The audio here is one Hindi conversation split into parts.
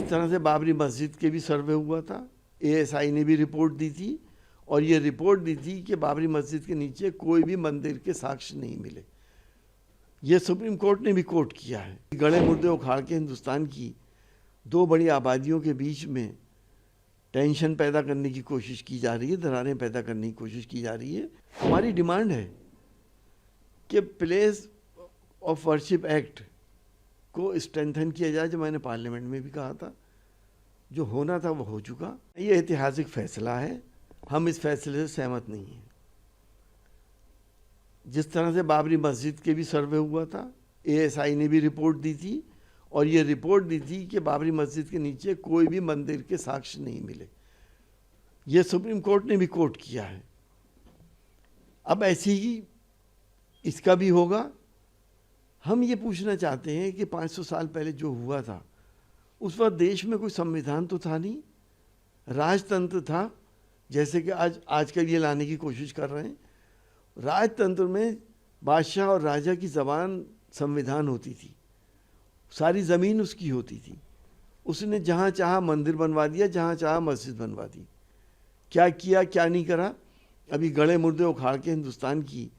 जिस तरह से बाबरी मस्जिद के भी सर्वे हुआ था, एएसआई ने भी रिपोर्ट दी थी और ये रिपोर्ट दी थी कि बाबरी मस्जिद के नीचे कोई भी मंदिर के साक्ष्य नहीं मिले। ये सुप्रीम कोर्ट ने भी कोर्ट किया है। गड़े मुर्दे उखाड़ के हिंदुस्तान की दो बड़ी आबादियों के बीच में टेंशन पैदा करने की कोशिश की जा रही है, दरारें पैदा करने की कोशिश की जा रही है। हमारी डिमांड है कि प्लेस ऑफ वर्शिप एक्ट को स्ट्रेंथन किया जाए, जो मैंने पार्लियामेंट में भी कहा था। जो होना था वो हो चुका। ये ऐतिहासिक फैसला है, हम इस फैसले से सहमत नहीं हैं। जिस तरह से बाबरी मस्जिद के भी सर्वे हुआ था, एएसआई ने भी रिपोर्ट दी थी और ये रिपोर्ट दी थी कि बाबरी मस्जिद के नीचे कोई भी मंदिर के साक्ष्य नहीं मिले। ये सुप्रीम कोर्ट ने भी कोर्ट किया है। अब ऐसे ही इसका भी होगा। हम ये पूछना चाहते हैं कि 500 साल पहले जो हुआ था, उस वक्त देश में कोई संविधान तो था नहीं, राजतंत्र था, जैसे कि आज के लिए लाने की कोशिश कर रहे हैं। राजतंत्र में बादशाह और राजा की ज़बान संविधान होती थी, सारी ज़मीन उसकी होती थी। उसने जहाँ चाहा मंदिर बनवा दिया, जहाँ चाहा मस्जिद बनवा दी। क्या किया क्या नहीं करा, अभी गड़े मुर्दे उखाड़ के हिंदुस्तान की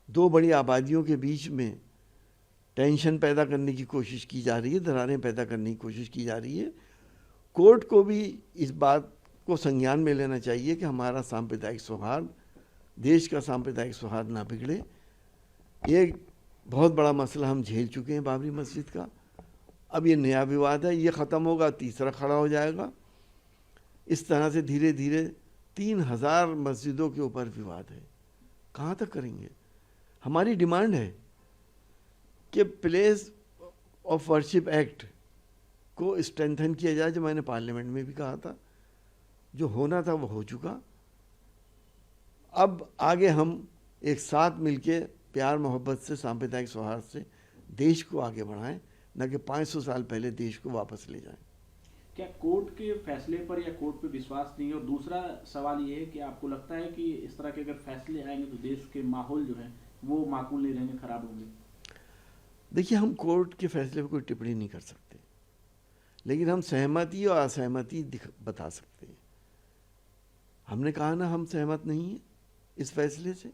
दो बड़ी आबादियों के बीच में टेंशन पैदा करने की कोशिश की जा रही है, दरारें पैदा करने की कोशिश की जा रही है। कोर्ट को भी इस बात को संज्ञान में लेना चाहिए कि हमारा सांप्रदायिक सौहार्द, देश का सांप्रदायिक सौहार्द ना बिगड़े। ये बहुत बड़ा मसला हम झेल चुके हैं बाबरी मस्जिद का। अब ये नया विवाद है, ये ख़त्म होगा, तीसरा खड़ा हो जाएगा। इस तरह से धीरे धीरे 3000 मस्जिदों के ऊपर विवाद है। कहाँ तक करेंगे? हमारी डिमांड है कि प्लेस ऑफ वर्शिप एक्ट को स्ट्रेंथन किया जाए, जो मैंने पार्लियामेंट में भी कहा था। जो होना था वो हो चुका। अब आगे हम एक साथ मिलके प्यार मोहब्बत से, सांप्रदायिक सौहार्द से देश को आगे बढ़ाएं, न कि 500 साल पहले देश को वापस ले जाएं। क्या कोर्ट के फैसले पर या कोर्ट पे विश्वास नहीं है? और दूसरा सवाल ये है कि आपको लगता है कि इस तरह के अगर फैसले आएंगे तो देश के माहौल जो है वो माकूल नहीं रहेंगे, खराब होंगे? देखिए, हम कोर्ट के फैसले पर कोई टिप्पणी नहीं कर सकते, लेकिन हम सहमति और असहमति बता सकते हैं। हमने कहा ना, हम सहमत नहीं हैं इस फैसले से।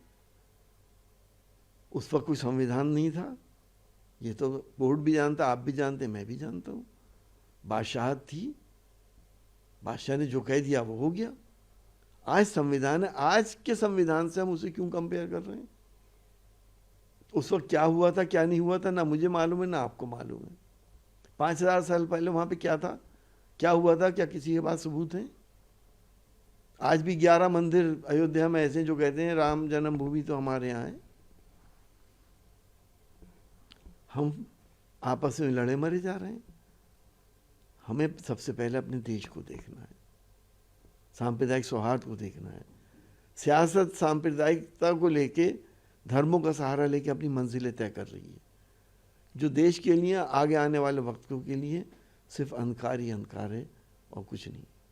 उस वक्त कोई संविधान नहीं था, ये तो कोर्ट भी जानता, आप भी जानते, मैं भी जानता हूँ। बादशाहत थी, बादशाह ने जो कह दिया वो हो गया। आज संविधान है, आज के संविधान से हम उसे क्यों कंपेयर कर रहे हैं? उस वक्त क्या हुआ था क्या नहीं हुआ था, ना मुझे मालूम है ना आपको मालूम है। 5000 साल पहले वहाँ पे क्या था, क्या हुआ था, क्या किसी के पास सबूत है? आज भी 11 मंदिर अयोध्या में ऐसे जो कहते हैं राम जन्मभूमि तो हमारे यहाँ है। हम आपस में लड़े मरे जा रहे हैं। हमें सबसे पहले अपने देश को देखना है, सांप्रदायिक सौहार्द को देखना है। सियासत सांप्रदायिकता को लेके, धर्मों का सहारा लेके अपनी मंजिलें तय कर रही है, जो देश के लिए, आगे आने वाले वक्तों के लिए सिर्फ अंधकार ही अंधकार है और कुछ नहीं।